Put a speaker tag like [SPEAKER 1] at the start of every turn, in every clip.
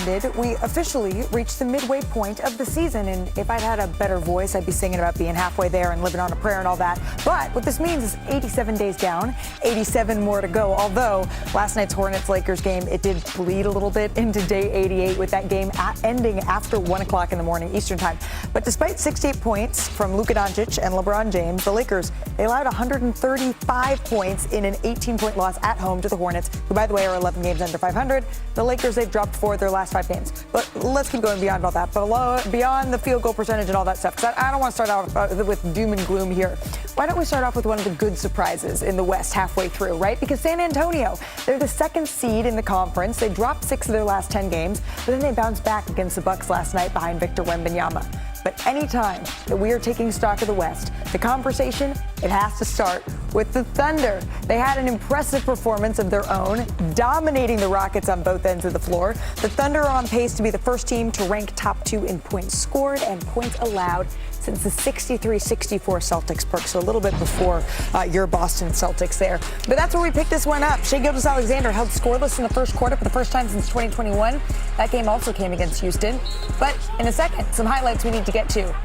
[SPEAKER 1] ended, we officially reached the midway point of the season. And if I'd had a better voice, I'd be singing about being halfway there and living on a prayer and all that. But what this means is 87 days down, 87 more to go. Although last night's Hornets-Lakers game, it did bleed a little bit into day 88 with that game ending after 1 o'clock in the morning Eastern time. But despite 68 points from Luka Doncic and LeBron James, the Lakers, they allowed 135 points in an 18-point loss at home to the Hornets, who, by the way, are 11 games under 500. The Lakers, they've dropped 4 of their last 5 games. But let's keep going beyond all that. But beyond the field goal percentage and all that stuff, because I don't want to start out with doom and gloom here. Why don't we start off with one of the good surprises in the West halfway through, right? Because San Antonio, they're the second seed in the conference. They dropped 6 of their last 10 games, but then they bounced back against the Bucks last night behind Victor Wembanyama. But any time that we are taking stock of the West, the conversation, it has to start with the Thunder. They had an impressive performance of their own, dominating the Rockets on both ends of the floor. The Thunder are on pace to be the first team to rank top 2 in points scored and points allowed since the 63-64 Celtics perk, so a little bit before your Boston Celtics there. But that's where we picked this one up. Shai Gilgeous-Alexander held scoreless in the first quarter for the first time since 2021. That game also came against Houston. But in a second, some highlights we need to get to.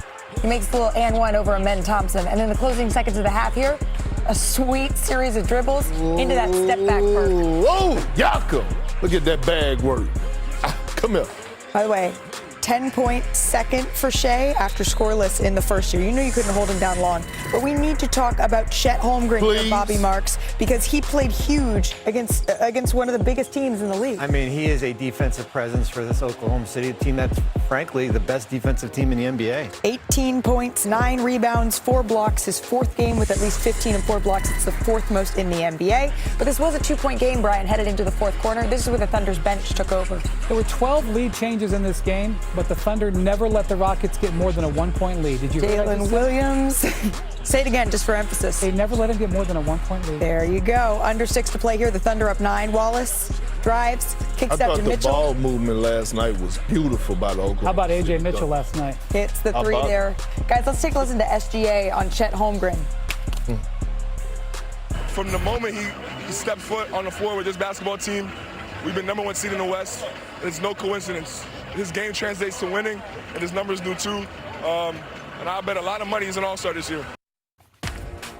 [SPEAKER 1] He makes the little and one over Amen Thompson. And in the closing seconds of the half here, a sweet series of dribbles into that step back perk.
[SPEAKER 2] Oh, Jakob. Look at that bag work. Come here.
[SPEAKER 1] By the way, 10-point second for Shai after scoreless in the first year. You knew you couldn't hold him down long. But we need to talk about Chet Holmgren here, Bobby Marks, because he played huge against one of the biggest teams in the league.
[SPEAKER 3] I mean, he is a defensive presence for this Oklahoma City team that's, frankly, the best defensive team in the NBA.
[SPEAKER 1] 18 points, 9 rebounds, 4 blocks. His 4th game with at least 15 and 4 blocks. It's the 4th most in the NBA. But this was a 2-point game, Brian, headed into the 4th quarter. This is where the Thunder's bench took over.
[SPEAKER 4] There were 12 lead changes in this game, but the Thunder never let the Rockets get more than a 1-point lead. Did you hear that?
[SPEAKER 1] Jalen Williams. Say it again, just for emphasis.
[SPEAKER 4] They never let him get more than a 1-point lead.
[SPEAKER 1] There you go. Under 6 to play here. The Thunder up 9. Wallace drives, kicks out to Mitchell.
[SPEAKER 2] I thought the ball movement last night was beautiful by the Oklahoma.
[SPEAKER 4] How about A.J.
[SPEAKER 2] City
[SPEAKER 4] Mitchell last night?
[SPEAKER 1] Hits the 3 there. Guys, let's take a listen to SGA on Chet Holmgren.
[SPEAKER 5] From the moment he stepped foot on the floor with this basketball team, we've been number 1 seed in the West. It's no coincidence. His game translates to winning, and his numbers do too. And I bet a lot of money he's an all-star this year.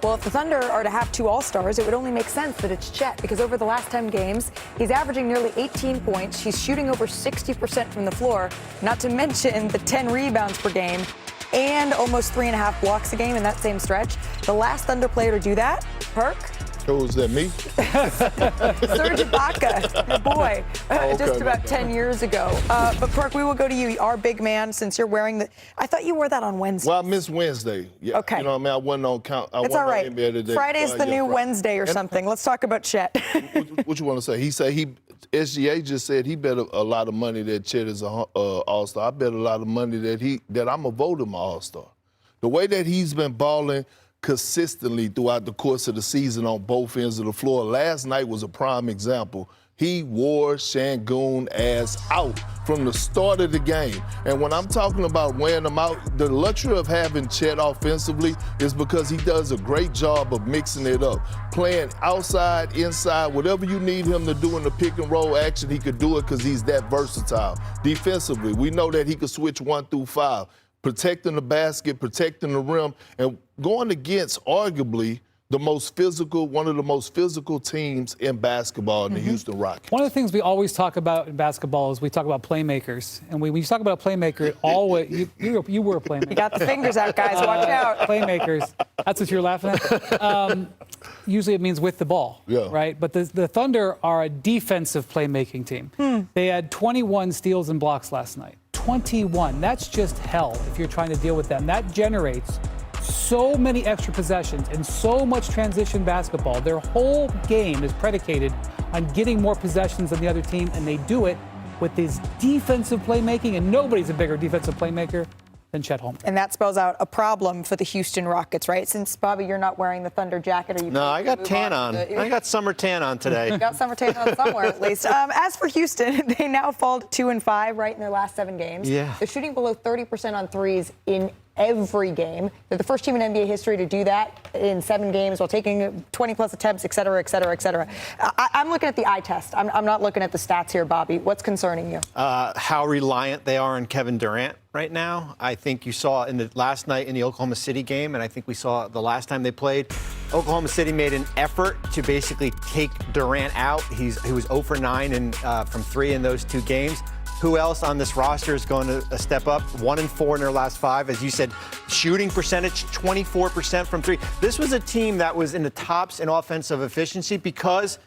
[SPEAKER 1] Well, if the Thunder are to have 2 all-stars, it would only make sense that it's Chet, because over the last 10 games, he's averaging nearly 18 points. He's shooting over 60% from the floor, not to mention the 10 rebounds per game and almost 3.5 blocks a game in that same stretch. The last Thunder player to do that, Perk.
[SPEAKER 2] Who was that, me?
[SPEAKER 1] Serge Ibaka, your boy, just about 10 years ago. But Perk, we will go to you, our big man, since you're wearing the. I thought you wore that on Wednesday.
[SPEAKER 2] Well, I missed Wednesday. Yeah.
[SPEAKER 1] Okay.
[SPEAKER 2] You know what I mean? I wasn't on count.
[SPEAKER 1] It's all right. Friday's the new Wednesday or something. Let's talk about Chet.
[SPEAKER 2] What you want to say? He said SGA just said he bet a lot of money that Chet is an all-star. I bet a lot of money that I'm a vote him all-star. The way that he's been balling consistently throughout the course of the season on both ends of the floor. Last night was a prime example. He wore Şengün ass out from the start of the game. And when I'm talking about wearing him out, the luxury of having Chet offensively is because he does a great job of mixing it up. Playing outside, inside, whatever you need him to do in the pick and roll action, he could do it because he's that versatile. Defensively, we know that he could switch 1 through 5. Protecting the basket, protecting the rim, and going against arguably one of the most physical teams in basketball in the Houston Rockets.
[SPEAKER 4] One of the things we always talk about in basketball is we talk about playmakers. And when you talk about a playmaker, you were a playmaker.
[SPEAKER 1] You got the fingers out, guys. Watch out.
[SPEAKER 4] Playmakers. That's what you're laughing at. Usually it means with the ball, right? But the Thunder are a defensive playmaking team. They had 21 steals and blocks last night. 21. That's just hell if you're trying to deal with them. That generates so many extra possessions and so much transition basketball. Their whole game is predicated on getting more possessions than the other team, and they do it with this defensive playmaking, and nobody's a bigger defensive playmaker than Chet Holmgren.
[SPEAKER 1] And that spells out a problem for the Houston Rockets, right? Since, Bobby, you're not wearing the Thunder jacket. Are you?
[SPEAKER 3] No, I got tan on. I got summer tan on today.
[SPEAKER 1] You got summer tan on somewhere, at least. As for Houston, they now fall to 2-5, right, in their last 7 games.
[SPEAKER 3] Yeah.
[SPEAKER 1] They're shooting below 30% on threes in every game. They're the first team in NBA history to do that in 7 games while taking 20-plus attempts, et cetera, et cetera, et cetera. I'm looking at the eye test. I'm not looking at the stats here, Bobby. What's concerning you?
[SPEAKER 3] How reliant they are on Kevin Durant right now. I think you saw in the last night in the Oklahoma City game, and I think we saw the last time they played, Oklahoma City made an effort to basically take Durant out. He was 0 for 9 from 3 in those 2 games. Who else on this roster is going to step up? 1 and 4 in their last 5. As you said, shooting percentage, 24% from 3. This was a team that was in the tops in offensive efficiency because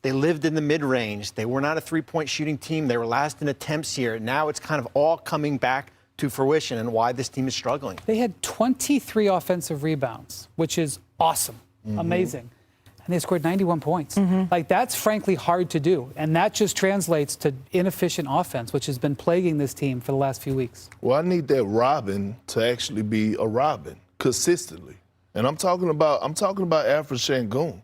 [SPEAKER 3] they lived in the mid-range. They were not a 3-point shooting team. They were last in attempts here. Now it's kind of all coming back to fruition and why this team is struggling.
[SPEAKER 4] They had 23 offensive rebounds, which is awesome, amazing. And they scored 91 points. Like, that's frankly hard to do. And that just translates to inefficient offense, which has been plaguing this team for the last few weeks.
[SPEAKER 2] Well, I need that Robin to actually be a Robin consistently. And I'm talking about Alfred Şengün.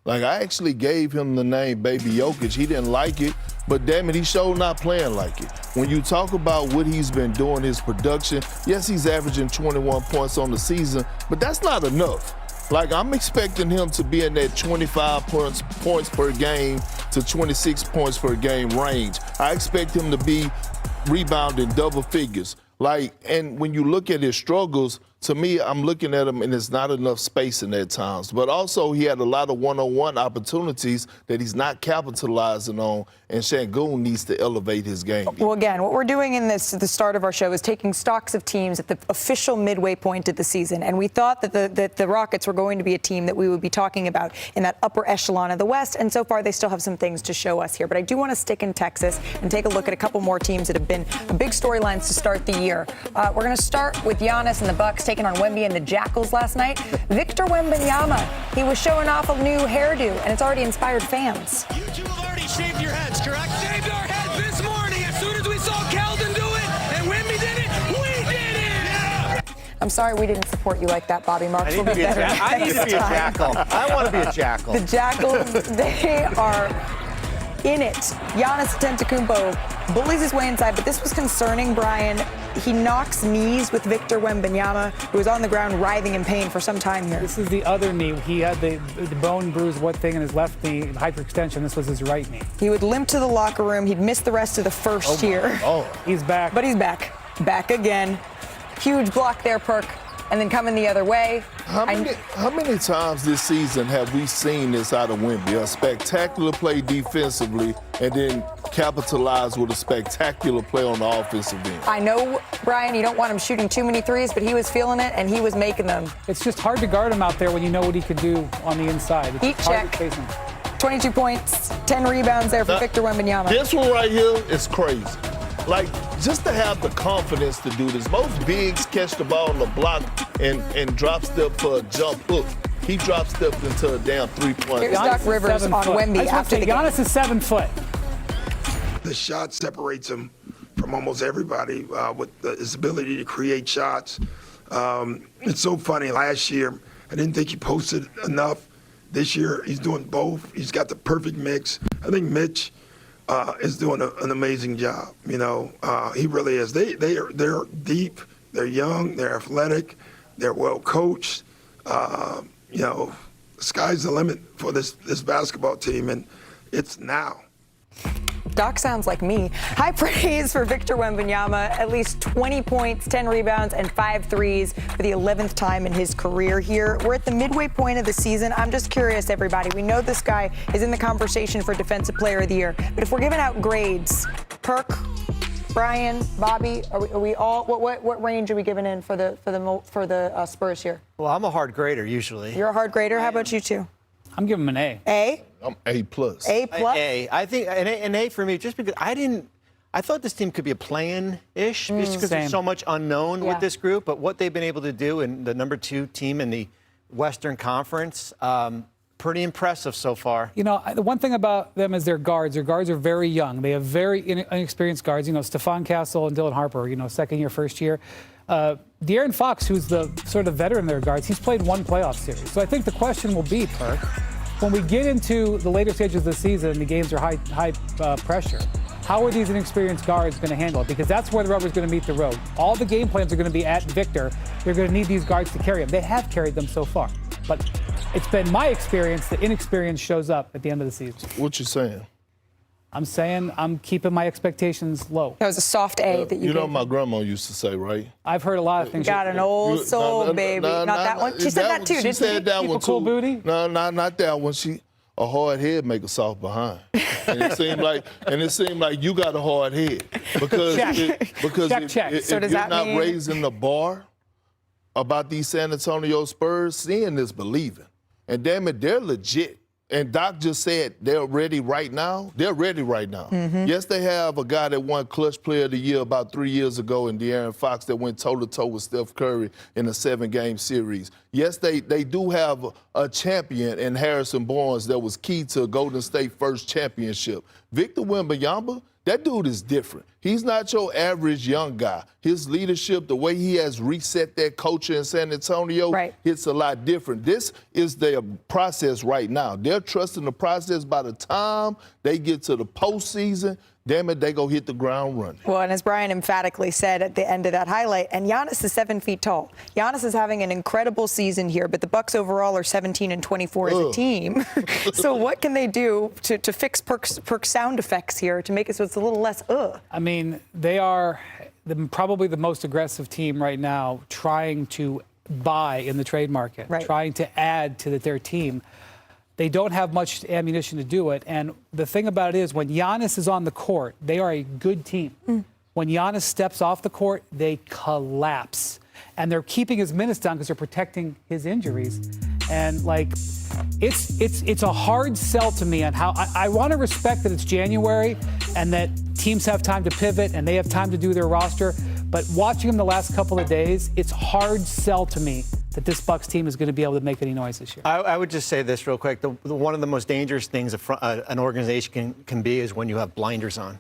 [SPEAKER 2] Like, I actually gave him the name Baby Jokic. He didn't like it, but damn it, he showed not playing like it. When you talk about what he's been doing, his production, yes, he's averaging 21 points on the season, but that's not enough. Like, I'm expecting him to be in that 25 points per game to 26 points per game range. I expect him to be rebounding double figures. Like, and when you look at his struggles, to me, I'm looking at him and there's not enough spacing at times. But also, he had a lot of one-on-one opportunities that he's not capitalizing on, and Şengün needs to elevate his game.
[SPEAKER 1] Well, again, what we're doing in the start of our show is taking stocks of teams at the official midway point of the season. And we thought that the Rockets were going to be a team that we would be talking about in that upper echelon of the West. And so far, they still have some things to show us here. But I do want to stick in Texas and take a look at a couple more teams that have been big storylines to start the year. We're going to start with Giannis and the Bucks taking on Wemby and the Jackals last night. Victor Wembanyama, he was showing off a new hairdo, and it's already inspired fans.
[SPEAKER 6] You two have already shaved your heads, correct? Shaved our heads this morning as soon as we saw Keldon do it, and Wemby did it, we did it! Yeah.
[SPEAKER 1] I'm sorry we didn't support you like that, Bobby Marks.
[SPEAKER 3] I need to be a jackal. I want to be a jackal.
[SPEAKER 1] The Jackals, they are in it. Giannis Antetokounmpo bullies his way inside, but this was concerning, Brian. He knocks knees with Victor Wembanyama, who was on the ground writhing in pain for some time here.
[SPEAKER 4] This is the other knee. He had the bone bruise, what thing, in his left knee, hyperextension. This was his right knee.
[SPEAKER 1] He would limp to the locker room. He'd miss the rest of the first year.
[SPEAKER 2] Oh,
[SPEAKER 4] he's back.
[SPEAKER 1] But he's back. Back again. Huge block there, Perk. And then coming the other way.
[SPEAKER 2] How many times this season have we seen this out of Wemby? A spectacular play defensively and then capitalize with a spectacular play on the offensive end.
[SPEAKER 1] I know, Brian, you don't want him shooting too many threes, but he was feeling it and he was making them.
[SPEAKER 4] It's just hard to guard him out there when you know what he can do on the inside. It's
[SPEAKER 1] Heat check. 22 points, 10 rebounds there for Victor Wembanyama.
[SPEAKER 2] This one right here is crazy. Like, just to have the confidence to do this. Most bigs catch the ball on the block and drop step for a jump hook. He drop stepped into a damn three-point.
[SPEAKER 1] Here's Doc Rivers on Wemby after the game.
[SPEAKER 4] Giannis is 7 foot.
[SPEAKER 7] The shot separates him from almost everybody with his ability to create shots. It's so funny. Last year, I didn't think he posted enough. This year, he's doing both. He's got the perfect mix. I think Mitch is doing an amazing job. You know, he really is. They're deep. They're young. They're athletic. They're well coached. You know, the sky's the limit for this basketball team, and it's now.
[SPEAKER 1] Doc sounds like me. High praise for Victor Wembanyama. At least 20 points, 10 rebounds, and 5 threes for the 11th time in his career here. We're at the midway point of the season. I'm just curious, everybody. We know this guy is in the conversation for Defensive Player of the Year. But if we're giving out grades, Perk, Brian, Bobby, are we all? What range are we giving in for the Spurs here?
[SPEAKER 3] Well, I'm a hard grader usually.
[SPEAKER 1] You're a hard grader. How about you two?
[SPEAKER 4] I'm giving him an A.
[SPEAKER 1] A?
[SPEAKER 2] I'm A+.
[SPEAKER 1] A plus?
[SPEAKER 3] I think an A for me, just because I thought this team could be a play-in-ish just because there's so much unknown with this group. But what they've been able to do, and the number 2 team in the Western Conference, pretty impressive so far.
[SPEAKER 4] You know, the one thing about them is their guards. Their guards are very young. They have very inexperienced guards. You know, Stephon Castle and Dylan Harper, you know, second year, first year. De'Aaron Fox, who's the sort of veteran of their guards, he's played 1 playoff series. So I think the question will be, Perk, when we get into the later stages of the season, the games are high pressure. how are these inexperienced guards going to handle it? Because that's where the rubber's going to meet the road. All the game plans are going to be at Victor. They're going to need these guards to carry them. They have carried them so far. But it's been my experience that inexperience shows up at the end of the season.
[SPEAKER 2] What you saying?
[SPEAKER 4] I'm saying I'm keeping my expectations low.
[SPEAKER 1] That was a soft A that you
[SPEAKER 2] know
[SPEAKER 1] gave.
[SPEAKER 2] my grandma used to say, right?
[SPEAKER 4] I've heard a lot of things.
[SPEAKER 1] Got an old soul, baby. Not that one. She said that too, didn't she?
[SPEAKER 2] She said that one too.
[SPEAKER 4] Cool booty?
[SPEAKER 2] No, not that one. A hard head make a soft behind. And it seemed like you got a hard head. Because if
[SPEAKER 1] So does
[SPEAKER 2] you're
[SPEAKER 1] that
[SPEAKER 2] not
[SPEAKER 1] mean...
[SPEAKER 2] raising the bar about these San Antonio Spurs, seeing is believing. And damn it, they're legit. And Doc just said they're ready right now. They're ready right now.
[SPEAKER 1] Mm-hmm.
[SPEAKER 2] Yes, they have a guy that won Clutch Player of the Year about 3 years ago in De'Aaron Fox that went toe-to-toe with Steph Curry in a 7-game series. Yes, they do have a champion in Harrison Barnes that was key to Golden State first championship. Victor Wembanyama, that dude is different. He's not your average young guy. His leadership, the way he has reset that culture in San Antonio, it's a lot different. This is their process right now. They're trusting the process. By the time they get to the postseason, damn it, they go hit the ground running.
[SPEAKER 1] Well, and as Brian emphatically said at the end of that highlight, and Giannis is 7 feet tall. Giannis is having an incredible season here, but the Bucks overall are 17-24 as a team. So what can they do to fix Perk sound effects here to make it so it's a little less
[SPEAKER 4] I mean, they are probably the most aggressive team right now trying to buy in the trade market, trying to add to their team. They don't have much ammunition to do it. And the thing about it is when Giannis is on the court, they are a good team. When Giannis steps off the court, they collapse. And they're keeping his minutes down because they're protecting his injuries. And, like, it's a hard sell to me on how I want to respect that it's January and that teams have time to pivot and they have time to do their roster. But watching them the last couple of days, it's hard sell to me that this Bucks team is going to be able to make any noise this year.
[SPEAKER 3] I would just say this real quick. One of the most dangerous things an organization can be is when you have blinders on.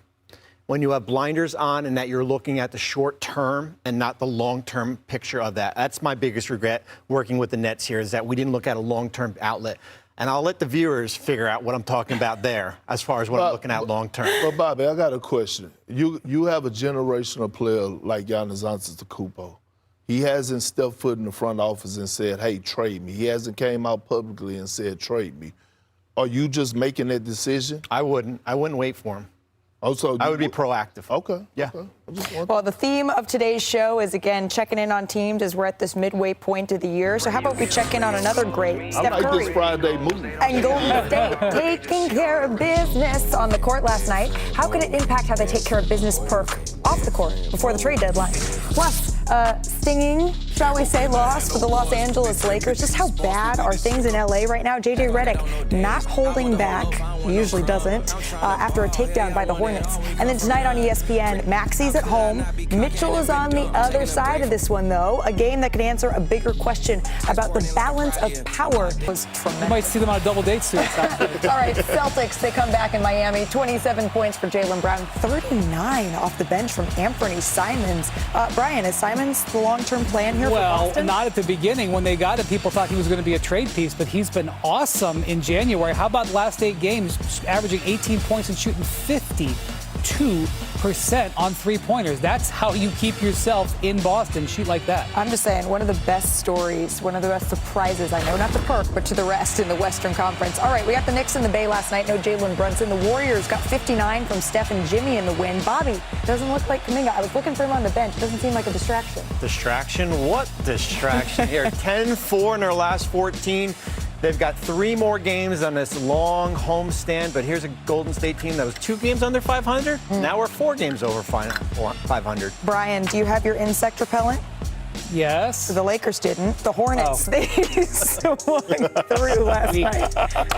[SPEAKER 3] When you have blinders on and that you're looking at the short term and not the long-term picture of that. That's my biggest regret working with the Nets here is that we didn't look at a long-term outlet. And I'll let the viewers figure out what I'm talking about there as far as what I'm looking at long-term.
[SPEAKER 2] But, Bobby, I got a question. You have a generational player like Giannis Antetokounmpo. He hasn't stepped foot in the front office and said, hey, trade me. He hasn't came out publicly and said, trade me. Are you just making that decision?
[SPEAKER 3] I wouldn't wait for him.
[SPEAKER 2] Oh, so
[SPEAKER 3] I would be proactive.
[SPEAKER 2] Okay.
[SPEAKER 3] Yeah.
[SPEAKER 2] Okay.
[SPEAKER 1] Well, the theme of today's show is, again, checking in on teams as we're at this midway point of the year. So how about we check in on another great Steph
[SPEAKER 2] I like
[SPEAKER 1] Curry
[SPEAKER 2] this Friday move.
[SPEAKER 1] and Golden State taking care of business on the court last night. How could it impact how they take care of business Perk off the court before the trade deadline? Plus, stinging, shall we say, loss for the Los Angeles Lakers. Just how bad are things in L.A. right now? J.J. Redick not holding back. He usually doesn't. After a takedown by the Hornets. And then tonight on ESPN, Maxi's at home. Mitchell is on the other side of this one, though. A game that could answer a bigger question about the balance of power. Was tremendous.
[SPEAKER 4] You might see them on a double date soon.
[SPEAKER 1] All right, Celtics, they come back in Miami. 27 points for Jaylen Brown. 39 off the bench from Anthony Simons. Brian, is Simons the long-term plan here for Boston?
[SPEAKER 4] Well, not at the beginning. When they got him, people thought he was going to be a trade piece, but he's been awesome in January. How about last 8 games, averaging 18 points and shooting 52% on three-pointers? That's how you keep yourself in Boston. Shoot like that.
[SPEAKER 1] I'm just saying, one of the best stories, one of the best surprises, I know, not to Perk, but to the rest in the Western Conference. All right, we got the Knicks in the Bay last night. No Jalen Brunson. The Warriors got 59 from Steph and Jimmy in the win. Bobby doesn't look like Kuminga. I was looking for him on the bench. Doesn't seem like a distraction.
[SPEAKER 3] Distraction? What distraction here? 10-4 in their last 14. They've got 3 more games on this long homestand, but here's a Golden State team that was 2 games under 500. Now we're 4 games over 500.
[SPEAKER 1] Brian, do you have your insect repellent?
[SPEAKER 4] Yes.
[SPEAKER 1] The Lakers didn't. The Hornets, they swung through last night.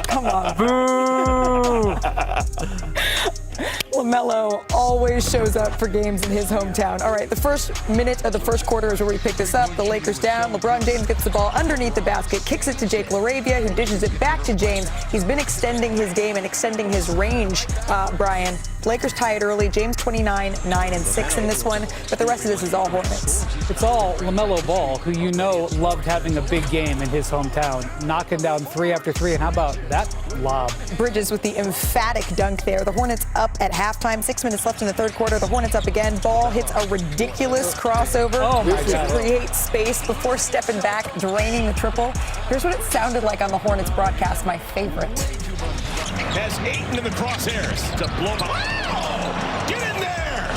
[SPEAKER 1] Come on. Boo! LaMelo always shows up for games in his hometown. All right, the first minute of the first quarter is where we pick this up. The Lakers down. LeBron James gets the ball underneath the basket, kicks it to Jake LaRavia, who dishes it back to James. He's been extending his game and extending his range, Brian. Lakers tie it early. James 29, 9 and 6 in this one, but the rest of this is all Hornets.
[SPEAKER 4] It's all LaMelo Ball, who you know loved having a big game in his hometown, knocking down 3 after 3. And how about that lob?
[SPEAKER 1] Bridges with the emphatic dunk there. The Hornets up at halftime. 6 minutes left in the third quarter. The Hornets up again. Ball hits a ridiculous crossover to create space before stepping back, draining the triple. Here's what it sounded like on the Hornets broadcast, my favorite.
[SPEAKER 6] Has Ayton in the crosshairs to blow by. Oh, get in there!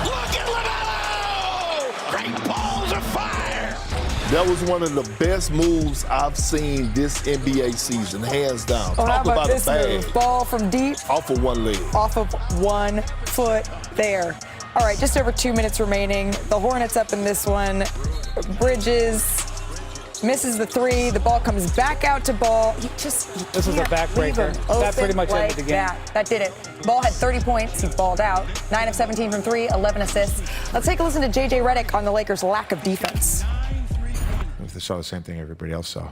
[SPEAKER 6] Look at LaMelo! Great balls of fire!
[SPEAKER 2] That was one of the best moves I've seen this NBA season, hands down.
[SPEAKER 1] Oh,
[SPEAKER 2] Talk
[SPEAKER 1] how
[SPEAKER 2] about
[SPEAKER 1] this
[SPEAKER 2] a bag.
[SPEAKER 1] move? Ball from deep.
[SPEAKER 2] Off of one leg.
[SPEAKER 1] Off of 1 foot there. All right, just over 2 minutes remaining. The Hornets up in this one. Bridges misses the 3. The ball comes back out to Ball. This
[SPEAKER 4] was a backbreaker. That pretty much ended the game.
[SPEAKER 1] That did it. Ball had 30 points. He balled out. 9 of 17 from 3, 11 assists. Let's take a listen to J.J. Redick on the Lakers' lack of defense.
[SPEAKER 8] They saw the same thing everybody else saw,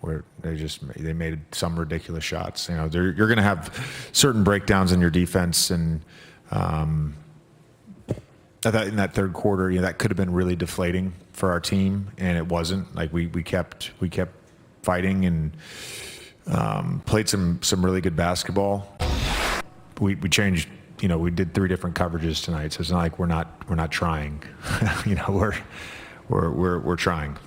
[SPEAKER 8] where they made some ridiculous shots. You know, you're going to have certain breakdowns in your defense, and in that third quarter, you know, that could have been really deflating for our team, and it wasn't. Like we kept fighting and played some really good basketball. We changed. You know, we did 3 different coverages tonight, so it's not like we're not trying. You know, we're trying.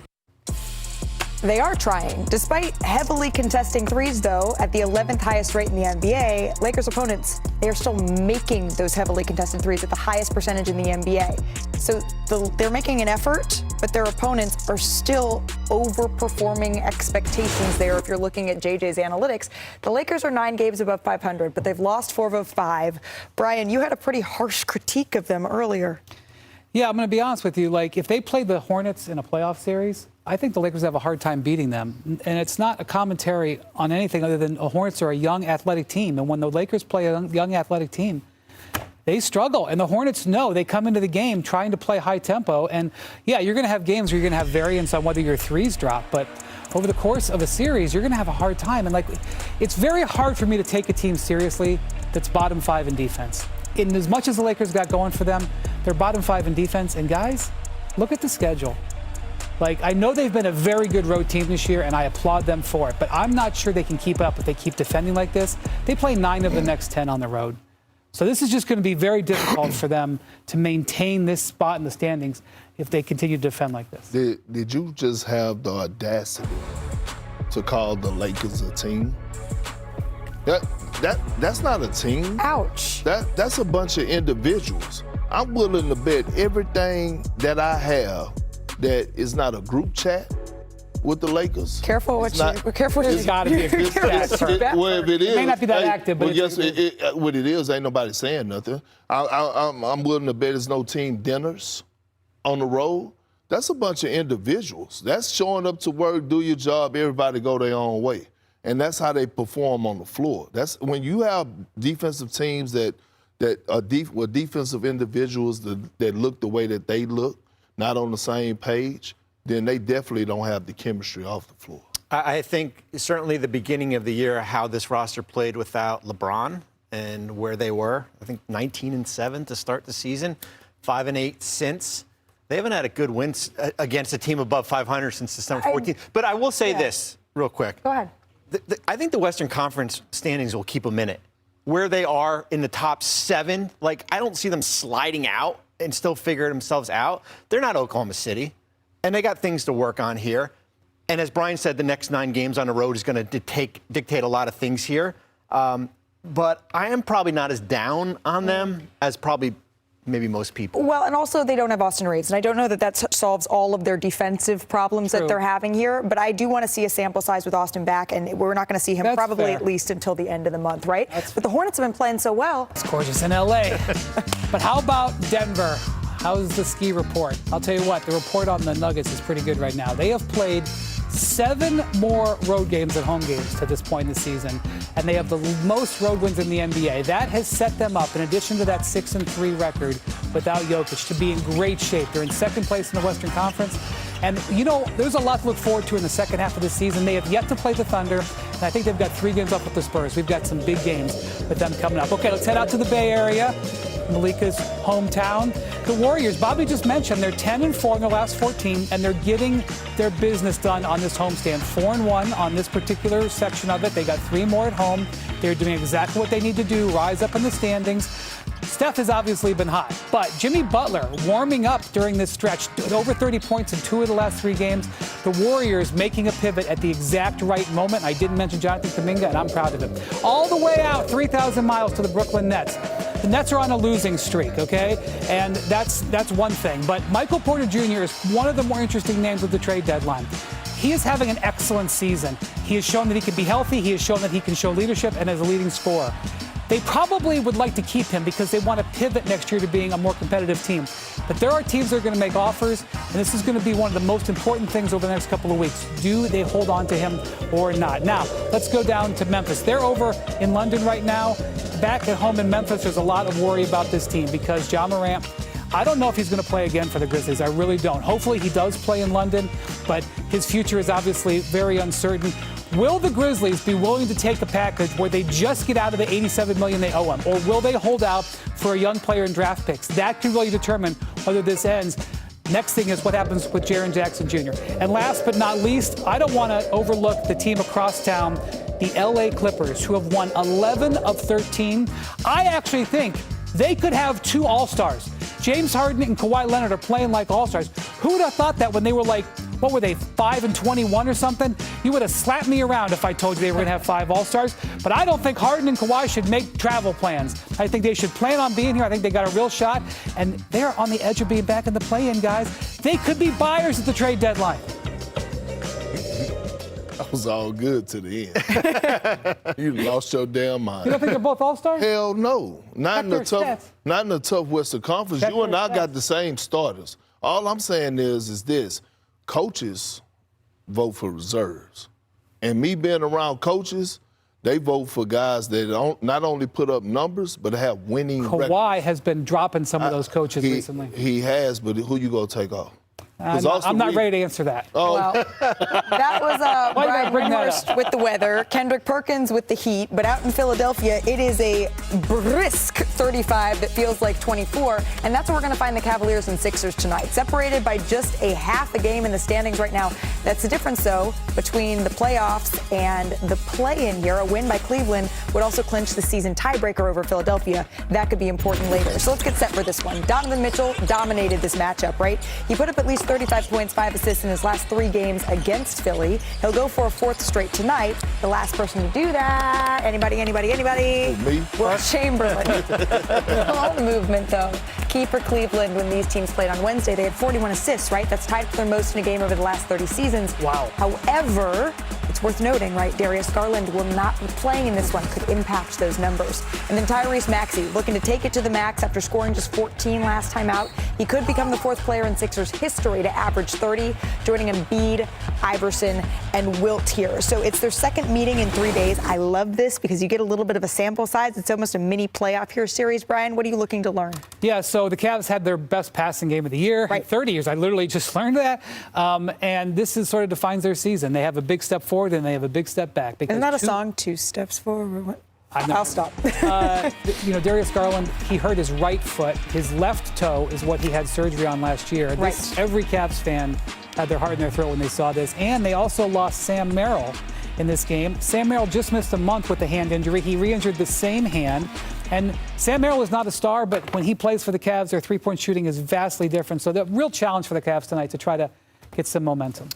[SPEAKER 1] They are trying. Despite heavily contesting threes, though, at the 11th highest rate in the NBA, Lakers opponents, they are still making those heavily contested threes at the highest percentage in the NBA. So they're making an effort, but their opponents are still overperforming expectations there. If you're looking at JJ's analytics, the Lakers are 9 games above 500, but they've lost 4 of 5. Brian, you had a pretty harsh critique of them earlier.
[SPEAKER 4] Yeah, I'm going to be honest with you. Like, if they played the Hornets in a playoff series, I think the Lakers have a hard time beating them. And it's not a commentary on anything other than the Hornets are a young, athletic team. And when the Lakers play a young, athletic team, they struggle. And the Hornets know they come into the game trying to play high tempo. And, yeah, you're going to have games where you're going to have variance on whether your threes drop. But over the course of a series, you're going to have a hard time. And, like, it's very hard for me to take a team seriously that's bottom 5 in defense. In as much as the Lakers got going for them, they're bottom 5 in defense. And, guys, look at the schedule. Like, I know they've been a very good road team this year, and I applaud them for it. But I'm not sure they can keep up if they keep defending like this. They play 9 of the next 10 on the road. So this is just going to be very difficult for them to maintain this spot in the standings if they continue to defend like this.
[SPEAKER 2] Did you just have the audacity to call the Lakers a team? That's not a team.
[SPEAKER 1] Ouch.
[SPEAKER 2] That's a bunch of individuals. I'm willing to bet everything that I have that is not a group chat with the Lakers.
[SPEAKER 1] Careful what
[SPEAKER 4] There's got to be a group chat.
[SPEAKER 2] Well, if it is,
[SPEAKER 4] it may not be that active, but
[SPEAKER 2] what it is, ain't nobody saying nothing. I'm willing to bet there's no team dinners on the road. That's a bunch of individuals. That's showing up to work, do your job, everybody go their own way. And that's how they perform on the floor. That's when you have defensive teams that are with defensive individuals that look the way that they look, not on the same page, then they definitely don't have the chemistry off the floor.
[SPEAKER 3] I think certainly the beginning of the year, how this roster played without LeBron and where they were. I think 19-7 to start the season, 5-8 since. They haven't had a good win against a team above 500 since December 14th. But I will say this real quick.
[SPEAKER 1] Go ahead.
[SPEAKER 3] I think the Western Conference standings will keep them in it. Where they are in the top 7, like, I don't see them sliding out and still figure themselves out. They're not Oklahoma City, and they got things to work on here. And as Brian said, the next 9 games on the road is going to dictate a lot of things here. But I am probably not as down on them as probably maybe most people.
[SPEAKER 1] Well, and also they don't have Austin Reaves, and I don't know that solves all of their defensive problems that they're having here, but I do want to see a sample size with Austin back, and we're not going to see him probably at least until the end of the month, right? But the Hornets have been playing so well.
[SPEAKER 4] It's gorgeous in L.A. But how about Denver? How's the ski report? I'll tell you what, the report on the Nuggets is pretty good right now. They have played 7 more road games than home games to this point in the season, and they have the most road wins in the NBA. That has set them up, in addition to that 6-3 record without Jokic, to be in great shape. They're in second place in the Western Conference, and you know, there's a lot to look forward to in the second half of the season. They have yet to play the Thunder, And I think they've got 3 games up with the Spurs. We've got some big games with them coming up. Okay, let's head out to the Bay Area, Malika's hometown. The Warriors, Bobby just mentioned, they're 10-4 in their last 14, and they're getting their business done on this homestand. 4-1 on this particular section of it. They got 3 more at home. They're doing exactly what they need to do, rise up in the standings. Steph has obviously been hot, but Jimmy Butler warming up during this stretch, over 30 points in 2 of the last 3 games. The Warriors making a pivot at the exact right moment. I didn't mention Jonathan Kuminga, and I'm proud of him. All the way out, 3,000 miles to the Brooklyn Nets. The Nets are on a losing streak, okay? And that's one thing. But Michael Porter Jr. is one of the more interesting names with the trade deadline. He is having an excellent season. He has shown that he can be healthy. He has shown that he can show leadership and as a leading scorer. They probably would like to keep him because they want to pivot next year to being a more competitive team. But there are teams that are going to make offers, and this is going to be one of the most important things over the next couple of weeks. Do they hold on to him or not? Now, let's go down to Memphis. They're over in London right now. Back at home in Memphis, there's a lot of worry about this team because Ja Morant, I don't know if he's going to play again for the Grizzlies. I really don't. Hopefully he does play in London, but his future is obviously very uncertain. Will the Grizzlies be willing to take a package where they just get out of the $87 million they owe him, or will they hold out for a young player in draft picks? That can really determine whether this ends. Next thing is what happens with Jaren Jackson Jr. And last but not least, I don't want to overlook the team across town, the LA Clippers, who have won 11 of 13. I actually think they could have 2 All-Stars. James Harden and Kawhi Leonard are playing like All-Stars. Who would have thought that when they were like, what were they, 5-21 or something? You would have slapped me around if I told you they were going to have 5 All-Stars. But I don't think Harden and Kawhi should make travel plans. I think they should plan on being here. I think they got a real shot. And they're on the edge of being back in the play-in, guys. They could be buyers at the trade deadline.
[SPEAKER 2] That was all good to the end. You lost your damn mind.
[SPEAKER 4] You don't think they're both All-Stars?
[SPEAKER 2] Hell no. Not in the tough Western Conference. You and I got the same starters. All I'm saying is this. Coaches vote for reserves. And me being around coaches, they vote for guys that don't not only put up numbers, but have winning records.
[SPEAKER 4] Kawhi has been dropping some of those coaches recently.
[SPEAKER 2] He has, but who you going to take off?
[SPEAKER 4] I'm not ready to answer that.
[SPEAKER 2] Oh.
[SPEAKER 1] Well, that was Brian Windhorst with the weather, Kendrick Perkins with the heat, but out in Philadelphia, it is a brisk 35 that feels like 24, and that's where we're going to find the Cavaliers and Sixers tonight, separated by just a half a game in the standings right now. That's the difference, though, between the playoffs and the play-in here. A win by Cleveland would also clinch the season tiebreaker over Philadelphia. That could be important later. So let's get set for this one. Donovan Mitchell dominated this matchup, right? He put up at least 35 points, 5 assists in his last 3 games against Philly. He'll go for a 4th straight tonight. The last person to do that, anybody?
[SPEAKER 2] Me?
[SPEAKER 1] Will Chamberlain. Ball movement, though. Key for Cleveland when these teams played on Wednesday. They had 41 assists, right? That's tied for their most in a game over the last 30 seasons.
[SPEAKER 4] Wow.
[SPEAKER 1] However, it's worth noting, right, Darius Garland will not be playing in this one, could impact those numbers. And then Tyrese Maxey looking to take it to the max after scoring just 14 last time out. He could become the 4th player in Sixers history to average 30, joining Embiid, Iverson, and Wilt here. So it's their second meeting in 3 days. I love this because you get a little bit of a sample size. It's almost a mini playoff here series. Brian, what are you looking to learn?
[SPEAKER 4] Yeah, so the Cavs had their best passing game of the year in 30 years. I literally just learned that. And this is sort of defines their season. They have a big step forward and they have a big step back.
[SPEAKER 1] Isn't that a song, 2 steps forward? I'll stop.
[SPEAKER 4] Darius Garland, he hurt his right foot. His left toe is what he had surgery on last year.
[SPEAKER 1] Right.
[SPEAKER 4] Every Cavs fan had their heart in their throat when they saw this. And they also lost Sam Merrill in this game. Sam Merrill just missed a month with a hand injury. He re-injured the same hand. And Sam Merrill is not a star, but when he plays for the Cavs, their 3-point shooting is vastly different. So the real challenge for the Cavs tonight to try to get some momentum.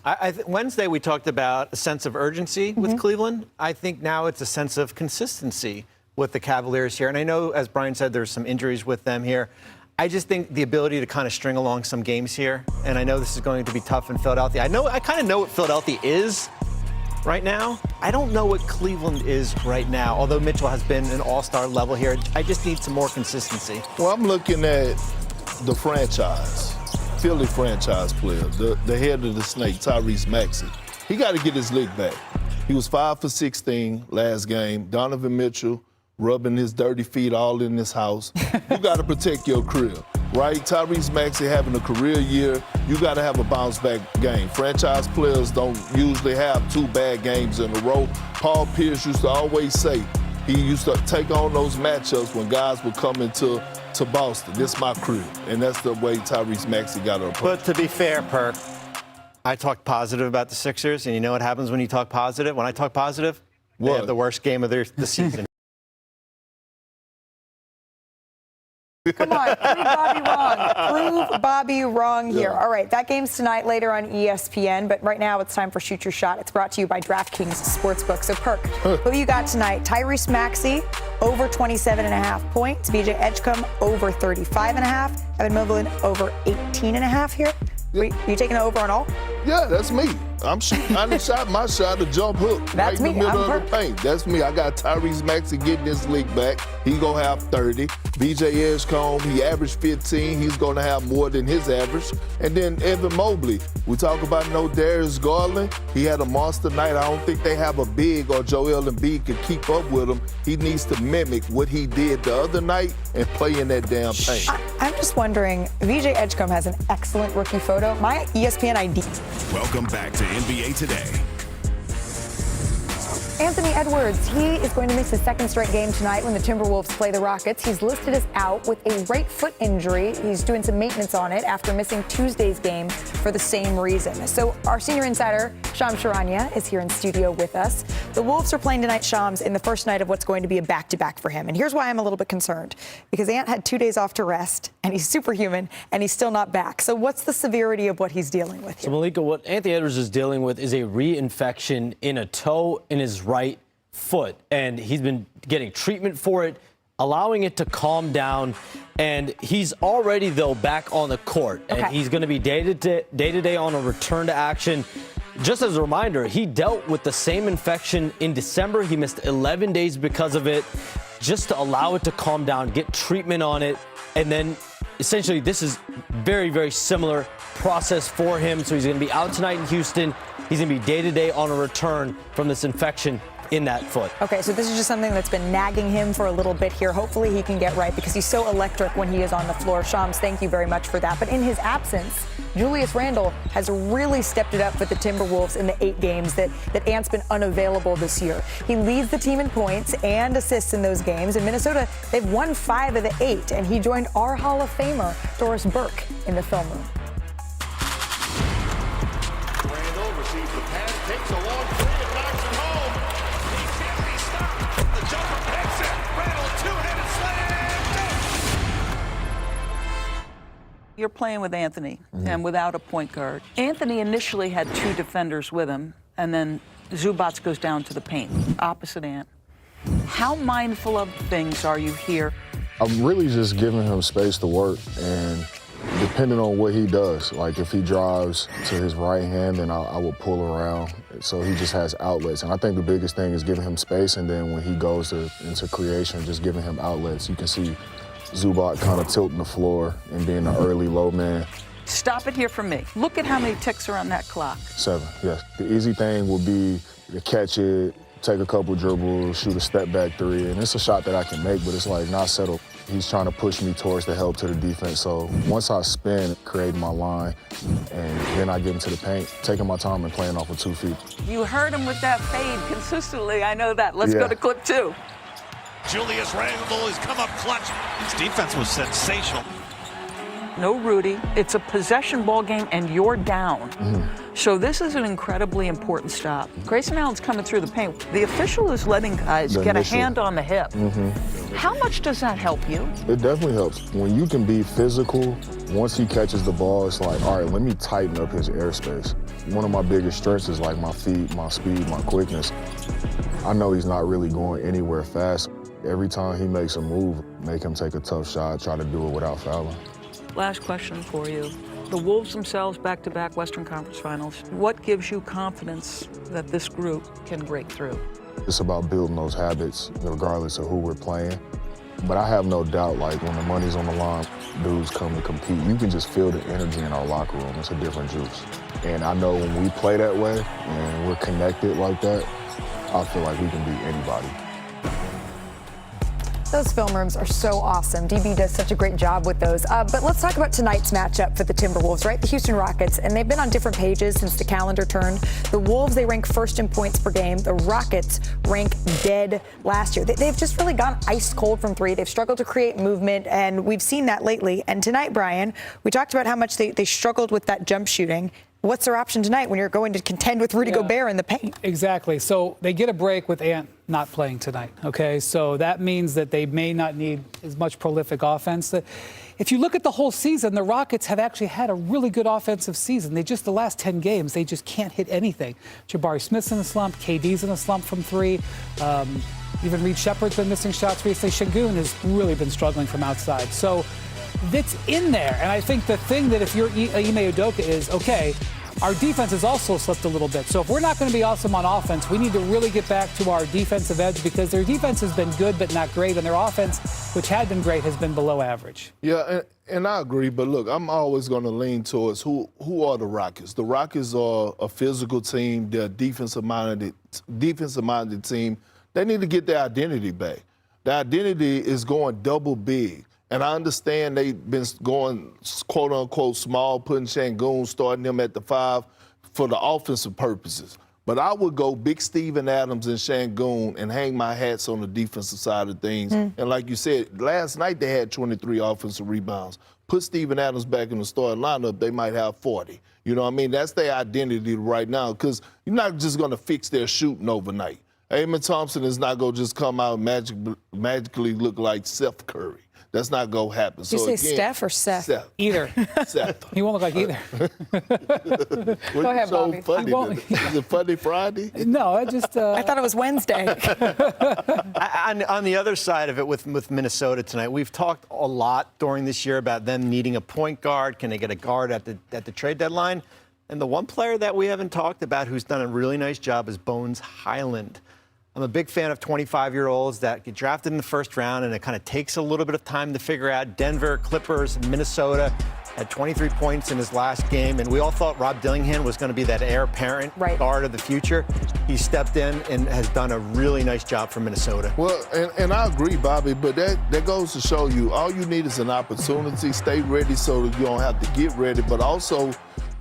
[SPEAKER 3] Wednesday, we talked about a sense of urgency with Cleveland. I think now it's a sense of consistency with the Cavaliers here. And I know, as Brian said, there's some injuries with them here. I just think the ability to kind of string along some games here, and I know this is going to be tough in Philadelphia. I kind of know what Philadelphia is right now. I don't know what Cleveland is right now, although Mitchell has been an all-star level here. I just need some more consistency.
[SPEAKER 2] Well, I'm looking at the franchise. Philly franchise player, the head of the snake, Tyrese Maxey. He got to get his lick back. He was 5 for 16 last game. Donovan Mitchell rubbing his dirty feet all in this house. You got to protect your crib. right? Tyrese Maxey having a career year, you got to have a bounce-back game. Franchise players don't usually have 2 bad games in a row. Paul Pierce used to always say he used to take on those matchups when guys would come into Boston. This is my crib, and that's the way Tyrese Maxey got to approach.
[SPEAKER 3] But to be fair, Perk, I talked positive about the Sixers, and you know what happens when you talk positive? When I talk positive, they have the worst game of the season.
[SPEAKER 1] Come on, prove Bobby wrong. Prove Bobby wrong here. All right, that game's tonight later on ESPN, but right now it's time for Shoot Your Shot. It's brought to you by DraftKings Sportsbook. So, Perk, who you got tonight? Tyrese Maxey, over 27.5 points. VJ Edgecombe, over 35.5. Evan Mobley, over 18.5 here. Are you taking the over on all?
[SPEAKER 2] Yeah, that's me. I shot my shot, a jump hook.
[SPEAKER 1] That's
[SPEAKER 2] right in
[SPEAKER 1] me.
[SPEAKER 2] the middle of the paint. That's me. I got Tyrese Maxey getting this league back. He gonna have 30. VJ Edgecombe, he averaged 15. He's gonna have more than his average. And then Evan Mobley. We talk about Darius Garland. He had a monster night. I don't think they have a big or Joel Embiid could keep up with him. He needs to mimic what he did the other night and play in that damn paint.
[SPEAKER 1] I'm just wondering, VJ Edgecombe has an excellent rookie photo. My ESPN ID.
[SPEAKER 6] Welcome back to NBA Today.
[SPEAKER 1] Anthony Edwards, he is going to miss his 2nd straight game tonight when the Timberwolves play the Rockets. He's listed as out with a right foot injury. He's doing some maintenance on it after missing Tuesday's game for the same reason. So our senior insider, Shams Charania, is here in studio with us. The Wolves are playing tonight, Shams, in the first night of what's going to be a back-to-back for him. And here's why I'm a little bit concerned. Because Ant had 2 days off to rest, and he's superhuman, and he's still not back. So what's the severity of what he's dealing with here?
[SPEAKER 9] So, Malika, what Anthony Edwards is dealing with is a reinfection in a toe in his right foot, and he's been getting treatment for it, allowing it to calm down, and he's already, though, back on the court, and he's going to be day-to-day on a return to action. Just as a reminder, he dealt with the same infection in December. He missed 11 days because of it, just to allow it to calm down, get treatment on it, and then essentially this is very, very similar process for him. So he's going to be out tonight in Houston. He's going to be day-to-day on a return from this infection in that foot.
[SPEAKER 1] Okay, so this is just something that's been nagging him for a little bit here. Hopefully he can get right because he's so electric when he is on the floor. Shams, thank you very much for that. But in his absence, Julius Randle has really stepped it up for the Timberwolves in the 8 games that Ant's been unavailable this year. He leads the team in points and assists in those games. In Minnesota, they've won 5 of the 8, and he joined our Hall of Famer, Doris Burke, in the film room.
[SPEAKER 6] Randle receives the pass, takes a long three, and knocks it home. He can't be stopped. The jumper picks it. Randle, two-handed slam.
[SPEAKER 10] You're playing with Anthony and without a point guard. Anthony initially had 2 defenders with him, and then Zubac goes down to the paint, opposite Ant. How mindful of things are you here?
[SPEAKER 11] I'm really just giving him space to work, and depending on what he does, like if he drives to his right hand, then I will pull around. So he just has outlets. And I think the biggest thing is giving him space, and then when he goes into creation, just giving him outlets. You can see Zubac kind of tilting the floor and being an early low man.
[SPEAKER 10] Stop it here for me. Look at how many ticks are on that clock.
[SPEAKER 11] 7, yes. The easy thing will be to catch it, take a couple dribbles, shoot a step back 3, and it's a shot that I can make, but it's like not settled. He's trying to push me towards the help to the defense. So once I spin, creating my line, and then I get into the paint, taking my time and playing off with 2 feet.
[SPEAKER 10] You heard him with that fade consistently. I know that. Let's go to clip 2.
[SPEAKER 6] Julius Randle has come up clutch. His defense was sensational.
[SPEAKER 10] No Rudy. It's a possession ball game, and you're down. So this is an incredibly important stop. Grayson Allen's coming through the paint. The official is letting guys get a hand on the hip. How much does that help you?
[SPEAKER 11] It definitely helps. When you can be physical, once he catches the ball, it's like, all right, let me tighten up his airspace. One of my biggest strengths is like my feet, my speed, my quickness. I know he's not really going anywhere fast. Every time he makes a move, make him take a tough shot, try to do it without fouling.
[SPEAKER 10] Last question for you. The Wolves themselves back-to-back Western Conference Finals. What gives you confidence that this group can break through?
[SPEAKER 11] It's about building those habits, regardless of who we're playing. But I have no doubt, like, when the money's on the line, dudes come to compete. You can just feel the energy in our locker room. It's a different juice. And I know when we play that way and we're connected like that, I feel like we can beat anybody.
[SPEAKER 1] Those film rooms are so awesome. DB does such a great job with those. But let's talk about tonight's matchup for the Timberwolves, right? The Houston Rockets, and they've been on different pages since the calendar turned. The Wolves, they rank first in points per game. The Rockets rank dead last year. They've just really gone ice cold from three. They've struggled to create movement, and we've seen that lately. And tonight, Brian, we talked about how much they struggled with that jump shooting. What's their option tonight when you're going to contend with Rudy Gobert in the paint?
[SPEAKER 4] Exactly. So they get a break with Ant not playing tonight, okay? So that means that they may not need as much prolific offense. If you look at the whole season, the Rockets have actually had a really good offensive season. The last 10 games, they just can't hit anything. Jabari Smith's in a slump. KD's in a slump from three. Even Reed Shepard's been missing shots recently. Şengün has really been struggling from outside. So that's in there. And I think the thing that if you're Ime Udoka is, okay, our defense has also slipped a little bit. So if we're not going to be awesome on offense, we need to really get back to our defensive edge because their defense has been good but not great, and their offense, which had been great, has been below average.
[SPEAKER 2] Yeah, and I agree. But look, I'm always going to lean towards who are the Rockets. The Rockets are a physical team. They're a defensive-minded team. They need to get their identity back. Their identity is going double big. And I understand they've been going, quote-unquote, small, putting Şengün, starting him at the 5 for the offensive purposes. But I would go big Steven Adams and Şengün and hang my hats on the defensive side of things. And like you said, last night they had 23 offensive rebounds. Put Steven Adams back in the starting lineup, they might have 40. You know what I mean? That's their identity right now because you're not just going to fix their shooting overnight. Amen Thompson is not going to just come out and magically look like Seth Curry. That's not going to happen.
[SPEAKER 1] Did you say Steph or Seth?
[SPEAKER 2] Seth.
[SPEAKER 4] Either.
[SPEAKER 2] Seth.
[SPEAKER 4] He won't look like either.
[SPEAKER 1] Go ahead, Bobby.
[SPEAKER 2] Funny. Is it Funny Friday?
[SPEAKER 4] No, I
[SPEAKER 1] thought it was Wednesday.
[SPEAKER 3] On the other side of it with Minnesota tonight, we've talked a lot during this year about them needing a point guard. Can they get a guard at the trade deadline? And the one player that we haven't talked about who's done a really nice job is Bones Highland. I'm a big fan of 25-year-olds that get drafted in the first round, and it kind of takes a little bit of time to figure out. Denver, Clippers, Minnesota had 23 points in his last game, and we all thought Rob Dillingham was going to be that heir apparent guard of the future. He stepped in and has done a really nice job for Minnesota.
[SPEAKER 2] Well, and I agree, Bobby, but that goes to show you all you need is an opportunity. Stay ready so that you don't have to get ready, but also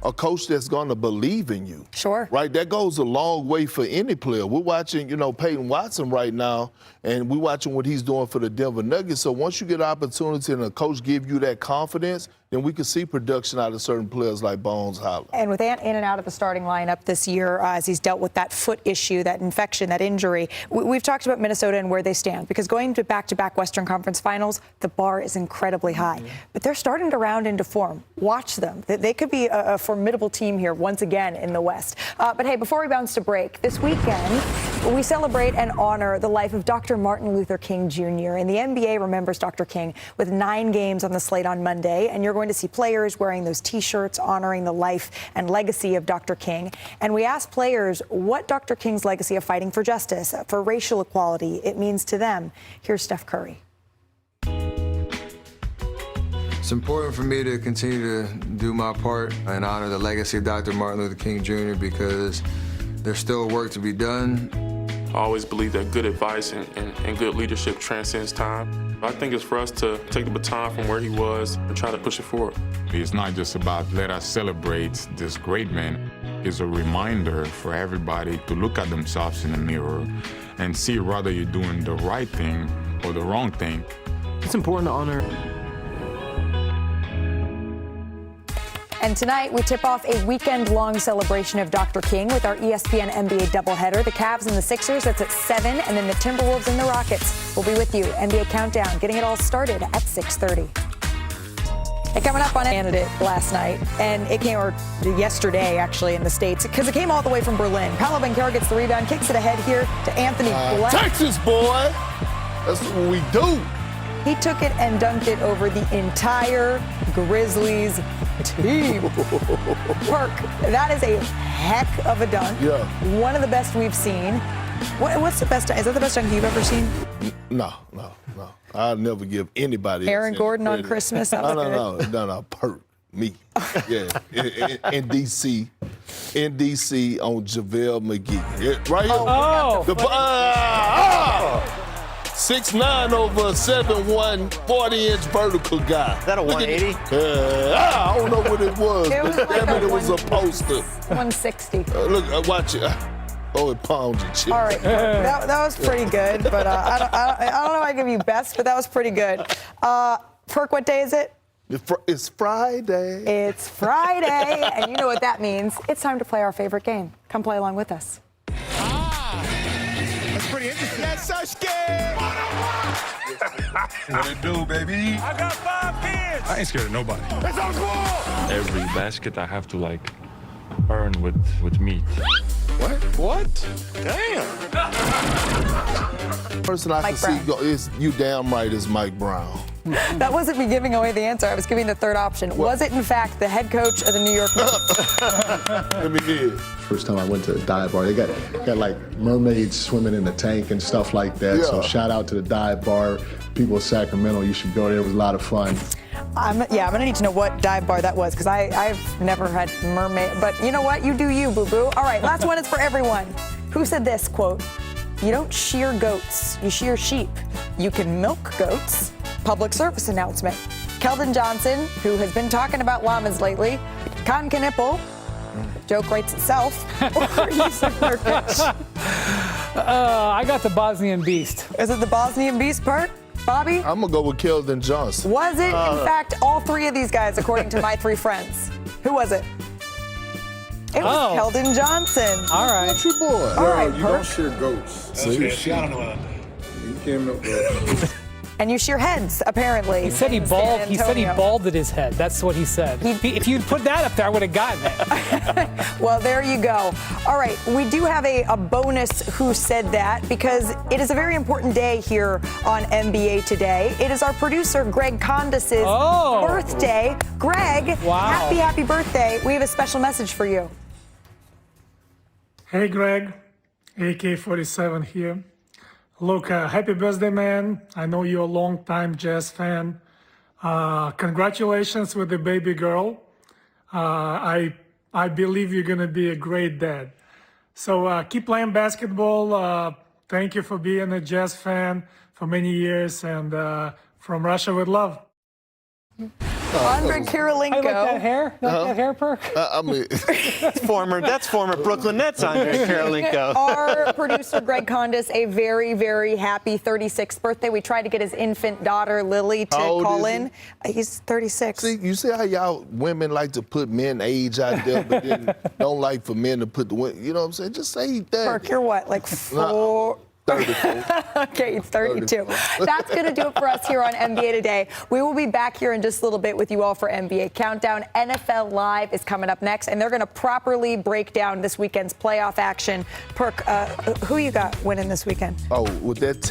[SPEAKER 2] a coach that's going to believe in you.
[SPEAKER 1] Sure.
[SPEAKER 2] Right? That goes a long way for any player. We're watching, Peyton Watson right now, and we're watching what he's doing for the Denver Nuggets. So once you get an opportunity and a coach give you that confidence, then we can see production out of certain players like Bones Highland.
[SPEAKER 1] And with Ant in and out of the starting lineup this year as he's dealt with that foot issue, that infection, that injury, we've talked about Minnesota and where they stand because going to back-to-back Western Conference Finals, the bar is incredibly high. But they're starting to round into form. Watch them. They could be a formidable team here once again in the West. But hey, before we bounce to break, this weekend we celebrate and honor the life of Dr. Martin Luther King Jr. And the NBA remembers Dr. King with 9 games on the slate on Monday, and you're going to see players wearing those T-shirts honoring the life and legacy of Dr. King. And we asked players what Dr. King's legacy of fighting for justice, for racial equality, it means to them. Here's Steph Curry.
[SPEAKER 12] It's important for me to continue to do my part and honor the legacy of Dr. Martin Luther King Jr. because there's still work to be done.
[SPEAKER 13] I always believe that good advice and good leadership transcends time. I think it's for us to take the baton from where he was and try to push it forward.
[SPEAKER 14] It's not just about let us celebrate this great man. It's a reminder for everybody to look at themselves in the mirror and see whether you're doing the right thing or the wrong thing.
[SPEAKER 9] It's important to honor.
[SPEAKER 1] And tonight, we tip off a weekend-long celebration of Dr. King with our ESPN NBA doubleheader. The Cavs and the Sixers, that's at 7, and then the Timberwolves and the Rockets will be with you. NBA Countdown, getting it all started at 6:30. And coming up on candidate last night, and it came, or yesterday, actually, in the States, because it came all the way from Berlin. Paolo Banchero gets the rebound, kicks it ahead here to Anthony Black.
[SPEAKER 2] Texas, boy! That's what we do.
[SPEAKER 1] He took it and dunked it over the entire Grizzlies team. Perk, that is a heck of a dunk.
[SPEAKER 2] Yeah.
[SPEAKER 1] One of the best we've seen. What's the best? Is that the best dunk you've ever seen?
[SPEAKER 2] No. I'll never give anybody
[SPEAKER 1] Aaron Gordon on Christmas?
[SPEAKER 2] No, Perk. Me. Yeah. in D.C. on JaVale McGee. Right here.
[SPEAKER 4] Oh.
[SPEAKER 2] 6'9" over a 7'1", 40-inch vertical guy.
[SPEAKER 3] Is that a 180?
[SPEAKER 2] I don't know what it was.
[SPEAKER 1] It was
[SPEAKER 2] but
[SPEAKER 1] like
[SPEAKER 2] damn it,
[SPEAKER 1] a
[SPEAKER 2] it was a poster.
[SPEAKER 1] 160.
[SPEAKER 2] Look, watch it. Oh, it pounds your chest.
[SPEAKER 1] All right, that was pretty good, but I don't know if I give you best, but that was pretty good. Perk, what day is it?
[SPEAKER 2] It's Friday.
[SPEAKER 1] It's Friday, and you know what that means. It's time to play our favorite game. Come play along with us.
[SPEAKER 6] That's pretty interesting. Yes, Sasuke!
[SPEAKER 5] What it do, baby?
[SPEAKER 6] I got 5 kids.
[SPEAKER 5] I ain't scared of nobody.
[SPEAKER 6] It's on school.
[SPEAKER 15] Every basket I have to earn with meat.
[SPEAKER 5] What? Damn.
[SPEAKER 2] Person I
[SPEAKER 1] Mike
[SPEAKER 2] can see is you damn right is Mike Brown.
[SPEAKER 1] That wasn't me giving away the answer. I was giving the third option. Was it, in fact, the head coach of the New York Knicks?
[SPEAKER 2] Let me hear it.
[SPEAKER 11] First time I went to a dive bar, they got like mermaids swimming in the tank and stuff like that.
[SPEAKER 2] Yeah.
[SPEAKER 11] So shout out to the dive bar. People of Sacramento, you should go there. It was a lot of fun.
[SPEAKER 1] I'm gonna need to know what dive bar that was because I've never had mermaid. But you know what? You do you, boo-boo. All right, last one is for everyone. Who said this, quote, "You don't shear goats, you shear sheep. You can milk goats." Public service announcement. Keldon Johnson, who has been talking about llamas lately. Con Knipple. Joke writes itself. Or Yusuf Nurkic.
[SPEAKER 4] I got the Bosnian Beast.
[SPEAKER 1] Is it the Bosnian Beast part? Bobby?
[SPEAKER 2] I'm going to go with Keldon Johnson.
[SPEAKER 1] Was it, in fact, all three of these guys, according to my three friends? Who was it? It was Keldon Johnson.
[SPEAKER 4] All right.
[SPEAKER 2] That's your boy.
[SPEAKER 1] All right,
[SPEAKER 5] You don't shear goats.
[SPEAKER 11] See?
[SPEAKER 5] I don't know. You can't milk goats.
[SPEAKER 1] And you shear heads, apparently.
[SPEAKER 4] He said he
[SPEAKER 1] in San
[SPEAKER 4] bald. He said he
[SPEAKER 1] Antonio.
[SPEAKER 4] balded his head. That's what he said. If you'd put that up there, I would have gotten it.
[SPEAKER 1] Well, there you go. All right, we do have a bonus Who Said That because it is a very important day here on NBA Today. It is our producer, Greg Condis's birthday. Greg,
[SPEAKER 4] wow.
[SPEAKER 1] happy birthday. We have a special message for you.
[SPEAKER 16] Hey, Greg, AK-47 here. Look, happy birthday, man. I know you're a long-time Jazz fan. Congratulations with the baby girl. I believe you're going to be a great dad. So keep playing basketball. Thank you for being a Jazz fan for many years. And from Russia with love.
[SPEAKER 1] Andre Kirilenko.
[SPEAKER 4] I like that hair. That hair perk.
[SPEAKER 2] I mean,
[SPEAKER 3] That's former Brooklyn Nets Andre Kirilenko.
[SPEAKER 1] Our producer, Greg Condis, a very, very happy 36th birthday. We tried to get his infant daughter, Lily, to call in. He's 36.
[SPEAKER 2] See, you see how y'all women like to put men age out there, but then don't like for men to put the women, you know what I'm saying? Just say that.
[SPEAKER 1] Perk, you're what, like 4?
[SPEAKER 2] 34.
[SPEAKER 1] Okay, it's 32. That's going to do it for us here on NBA Today. We will be back here in just a little bit with you all for NBA Countdown. NFL Live is coming up next, and they're going to properly break down this weekend's playoff action. Perk, who you got winning this weekend?
[SPEAKER 2] Oh, with that